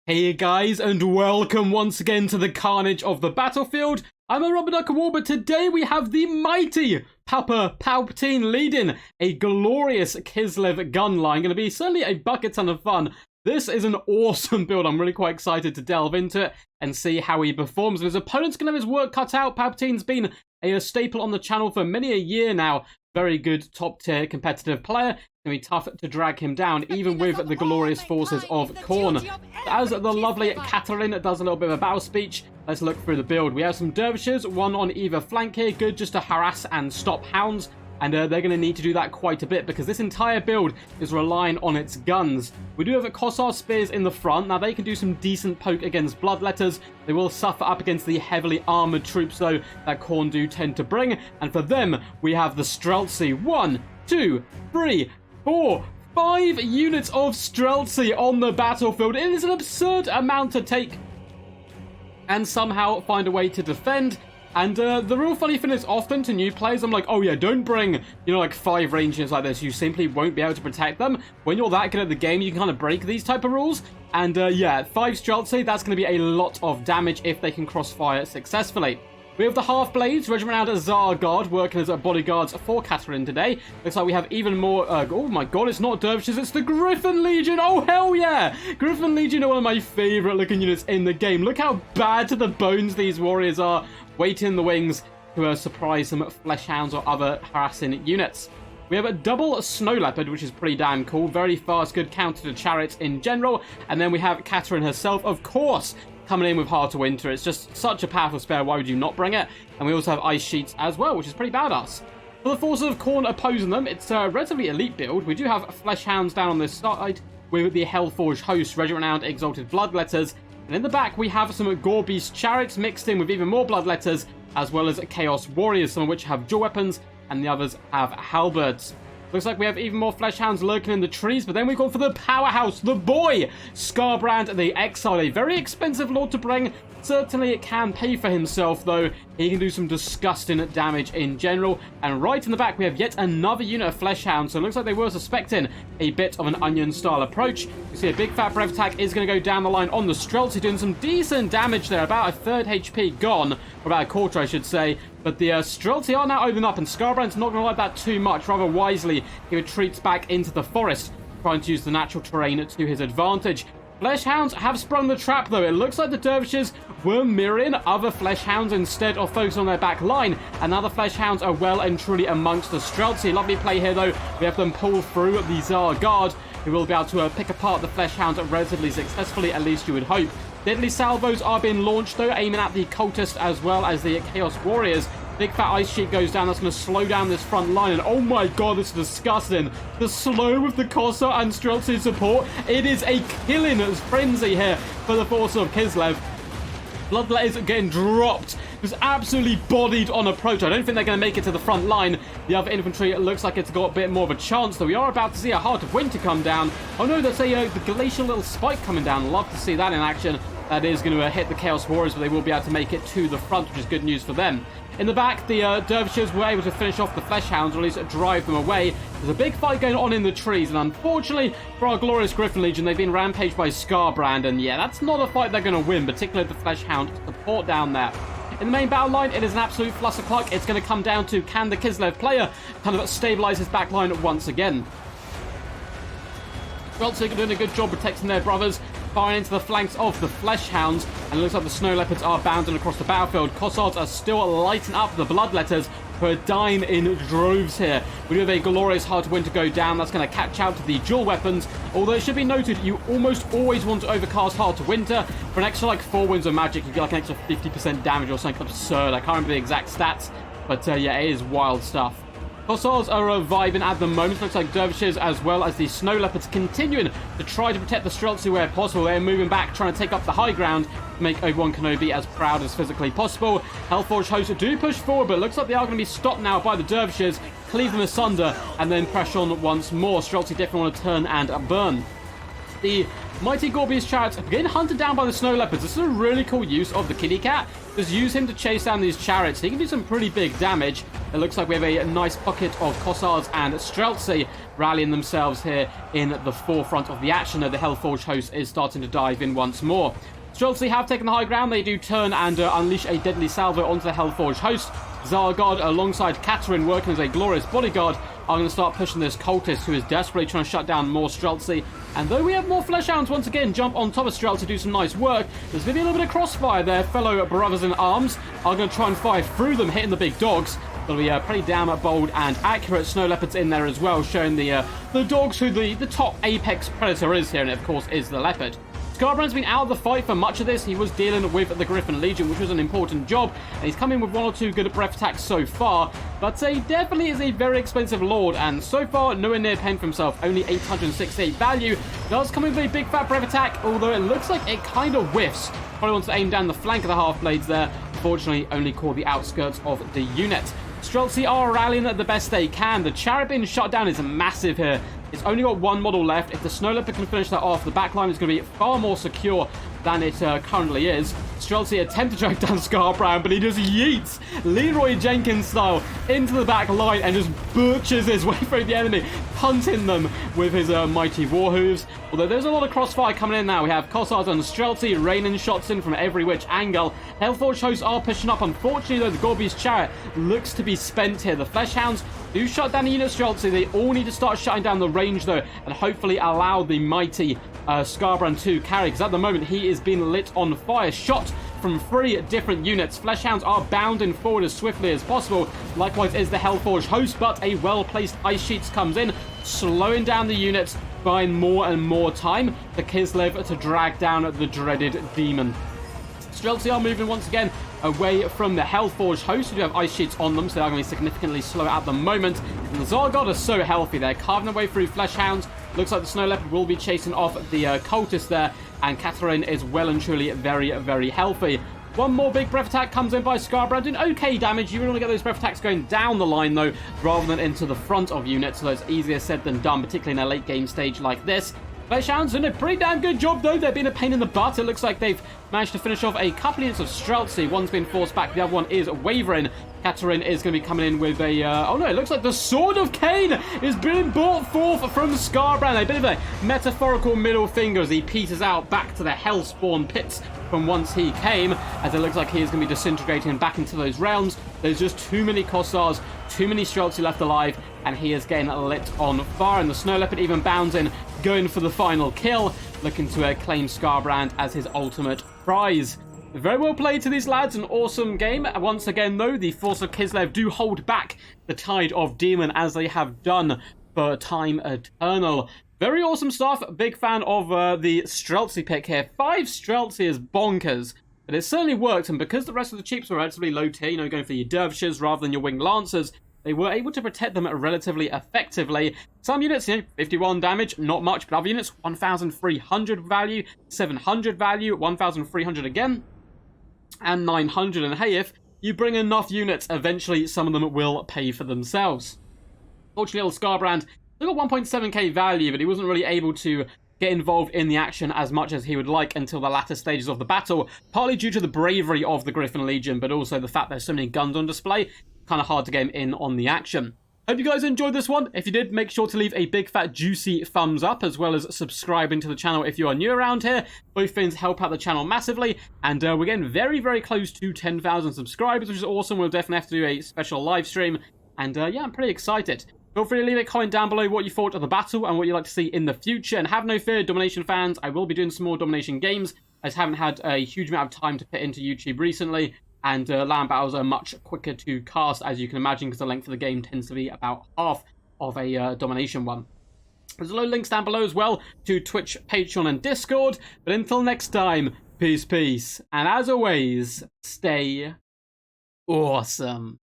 Hey guys, and welcome once again to the carnage of the battlefield. I'm a Rubber Duck War, but today we have the mighty Papa Palpatine leading a glorious Kislev gun line. Going to be certainly a bucket ton of fun. This is an awesome build. I'm really quite excited to delve into it and see how he performs. And his opponent's going to have his work cut out. Palpatine's been a staple on the channel for many a year now. Very good top-tier competitive player. It's going to be tough to drag him down, even with the glorious forces of Khorne. As the lovely Catherine does a little bit of a battle speech, let's look through the build. We have some dervishes, one on either flank here, good just to harass and stop hounds. And they're going to need to do that quite a bit because this entire build is relying on its guns. We do have Kossar spears in the front. Now, they can do some decent poke against bloodletters. They will suffer up against the heavily armored troops, though, that Khorne do tend to bring. And for them, we have the Streltsi. 1, 2, 3, 4, 5 units of Streltsi on the battlefield. It is an absurd amount to take and somehow find a way to defend. And the real funny thing is, often to new players, I'm like, oh yeah, don't bring, like 5 rangers like this. You simply won't be able to protect them. When you're that good at the game, you can kind of break these type of rules. And yeah, 5 Streltsi, that's going to be a lot of damage if they can crossfire successfully. We have the Half-Blades, regimented as Tsar Guard, working as bodyguards for Catherine today. Looks like we have even more, oh my god, it's not Dervishes, it's the Griffin Legion! Oh hell yeah! Griffin Legion are one of my favourite looking units in the game. Look how bad to the bones these warriors are, waiting in the wings to surprise some flesh hounds or other harassing units. We have a double Snow Leopard, which is pretty damn cool. Very fast, good counter to chariots in general. And then we have Catherine herself, of course, coming in with Heart of Winter. It's just such a powerful spare. Why would you not bring it? And we also have Ice Sheets as well, which is pretty badass. For the forces of Khorne opposing them, it's a relatively elite build. We do have Flesh Hounds down on this side with the Hellforged Host, Regiment Exalted Bloodletters. And in the back, we have some Gore Beast Chariots mixed in with even more Bloodletters, as well as Chaos Warriors, some of which have dual weapons, and the others have halberds. Looks like we have even more Flesh Hounds lurking in the trees, but then we've gone for the powerhouse, the boy, Skarbrand the Exile. A very expensive lord to bring. Certainly it can pay for himself, though. He can do some disgusting damage in general. And right in the back, we have yet another unit of Flesh Hounds. So it looks like they were suspecting a bit of an onion-style approach. You see a big fat breath attack is going to go down the line on the Streltsi, doing some decent damage there. About a third HP gone, or about a quarter, I should say. But the Streltsi are now opening up, and Skarbrand's not going to like that too much. Rather wisely, he retreats back into the forest, trying to use the natural terrain to his advantage. Flesh Hounds have sprung the trap, though. It looks like the Dervishes were mirroring other Flesh Hounds instead of focusing on their back line, and now the Flesh Hounds are well and truly amongst the Streltsi. Lovely play here, though. We have them pull through the Tsar Guard, who will be able to pick apart the Flesh Hounds relatively successfully, at least you would hope. Deadly salvos are being launched, though, aiming at the cultists as well as the Chaos Warriors. Big fat Ice Sheet goes down. That's going to slow down this front line. And oh my god, this is disgusting. The slow with the Kossar and Streltsi support. It is a killing frenzy here for the force of Kislev. Bloodletters are getting dropped. Just absolutely bodied on approach. I don't think they're going to make it to the front line. The other infantry, it looks like it's got a bit more of a chance, though. We are about to see a Heart of Winter come down. Oh no, there's the glacial little spike coming down. Love to see that in action. That is going to hit the Chaos Warriors, but they will be able to make it to the front, which is good news for them. In the back, the Dervishes were able to finish off the Flesh Hounds, or at least drive them away. There's a big fight going on in the trees, and unfortunately for our glorious Griffin Legion, they've been rampaged by Skarbrand, and yeah, that's not a fight they're going to win, particularly the Flesh Hound support down there. In the main battle line, it is an absolute flustercluck. It's going to come down to, can the Kislev player kind of stabilize his back line once again? Streltsi are doing a good job protecting their brothers, firing into the flanks of the Flesh Hounds, and it looks like the Snow Leopards are bounding across the battlefield. Kossars are still lighting up the Bloodletters, who are dying in droves here. We do have a glorious Heart of Winter go down. That's going to catch out to the dual weapons, although it should be noted, you almost always want to overcast Heart of Winter. For an extra 4 winds of magic, you get an extra 50% damage or something absurd. I can't remember the exact stats, but yeah, it is wild stuff. Kossars are reviving at the moment. Looks like Dervishes as well as the Snow Leopards continuing to try to protect the Streltsi where possible. They're moving back, trying to take up the high ground to make Obi-Wan Kenobi as proud as physically possible. Hellforged Hosts do push forward, but it looks like they are going to be stopped now by the Dervishes, cleave them asunder, and then press on once more. Streltsi definitely want to turn and burn. The Mighty Gorbius Chariot getting hunted down by the Snow Leopards. This is a really cool use of the kitty cat. Just use him to chase down these chariots. He can do some pretty big damage. It looks like we have a nice pocket of Kossards and Streltsi rallying themselves here in the forefront of the action, though the Hellforge host is starting to dive in once more. Streltsi have taken the high ground. They do turn and unleash a deadly salvo onto the Hellforge host. Zargard, alongside Katerin, working as a glorious bodyguard, are going to start pushing this cultist who is desperately trying to shut down more Streltsi. And though we have more Fleshhounds once again jump on top of Streltsi, do some nice work, there's going to be a little bit of crossfire there. Fellow brothers in arms are going to try and fire through them, hitting the big dogs. It'll be pretty damn bold and accurate. Snow Leopards in there as well, showing the dogs who the top apex predator is here, and it, of course, is the leopard. Scarbrand's been out of the fight for much of this. He was dealing with the Griffin Legion, which was an important job, and he's come in with one or two good breath attacks so far, but he definitely is a very expensive lord, and so far nowhere near paying for himself. Only 868 value. Does come in with a big fat breath attack, although it looks like it kind of whiffs. Probably wants to aim down the flank of the half-blades there. Fortunately, only caught the outskirts of the unit. Streltsi are rallying the best they can. The chariot being shot down is massive here. It's only got one model left. If the Snow Leopard can finish that off, the backline is going to be far more secure than it currently is. Streltsi attempt to track down Scarbrand, but he just yeets Leroy Jenkins style into the back line and just butchers his way through the enemy, punting them with his mighty war hooves. Although there's a lot of crossfire coming in now. We have Kossards and Streltsi raining shots in from every which angle. Hellforge hosts are pushing up. Unfortunately, though, the Gorbius Chariot looks to be spent here. The Fleshhounds do shut down the unit Streltsi. They all need to start shutting down the range, though, and hopefully allow the mighty Scarbrand to carry, because at the moment he is being lit on fire. Shot from 3 different units. Fleshhounds are bounding forward as swiftly as possible. Likewise is the Hellforge host, but a well-placed Ice Sheets comes in, slowing down the units, buying more and more time for Kislev to drag down the dreaded demon. Streltsi are moving once again away from the Hellforge host, who do have Ice Sheets on them, so they're going to be significantly slower at the moment. And the Zargard are so healthy. They're carving their way through Fleshhounds. Looks like the Snow Leopard will be chasing off the cultist there, and Katerin is well and truly very, very healthy. One more big breath attack comes in by Scarbrand, doing okay damage. You really want to get those breath attacks going down the line, though, rather than into the front of units, so it's easier said than done, particularly in a late game stage like this. Fleshhounds doing a pretty damn good job, though. They've been a pain in the butt. It looks like they've managed to finish off a couple of units of Streltsi. One's been forced back, the other one is wavering. Katerin is going to be coming in with a... oh no, it looks like the Sword of Cain is being brought forth from Scarbrand. A bit of a metaphorical middle finger as he peters out back to the Hellspawn pits from whence he came, as it looks like he is going to be disintegrating back into those realms. There's just too many Kossards, too many Streltsi left alive, and he is getting lit on fire. And the Snow Leopard even bounds in, going for the final kill, looking to claim Scarbrand as his ultimate prize. Very well played to these lads, an awesome game. Once again, though, the Force of Kislev do hold back the tide of Demon, as they have done for time eternal. Very awesome stuff. Big fan of the Streltsi pick here. 5 Streltsi is bonkers, but it certainly worked, and because the rest of the cheaps were relatively low tier, you know, going for your Dervishes rather than your Winged Lancers, they were able to protect them relatively effectively. Some units, you know, 51 damage, not much, but other units, 1,300 value, 700 value, 1,300 again, and 900. And hey, if you bring enough units, eventually some of them will pay for themselves. Fortunately, little Scarbrand still got 1.7k value, but he wasn't really able to get involved in the action as much as he would like until the latter stages of the battle, partly due to the bravery of the Griffin Legion, but also the fact there's so many guns on display, kind of hard to get him in on the action. Hope you guys enjoyed this one. If you did, make sure to leave a big fat juicy thumbs up, as well as subscribing to the channel if you are new around here. Both things help out the channel massively, and we're getting very, very close to 10,000 subscribers, which is awesome. We'll definitely have to do a special live stream, and yeah, I'm pretty excited. Feel free to leave a comment down below what you thought of the battle and what you'd like to see in the future, and have no fear, Domination fans, I will be doing some more Domination games. I just haven't had a huge amount of time to put into YouTube recently, and land battles are much quicker to cast, as you can imagine, because the length of the game tends to be about half of a Domination one. There's a load of links down below as well to Twitch, Patreon, and Discord. But until next time, peace, peace. And as always, stay awesome.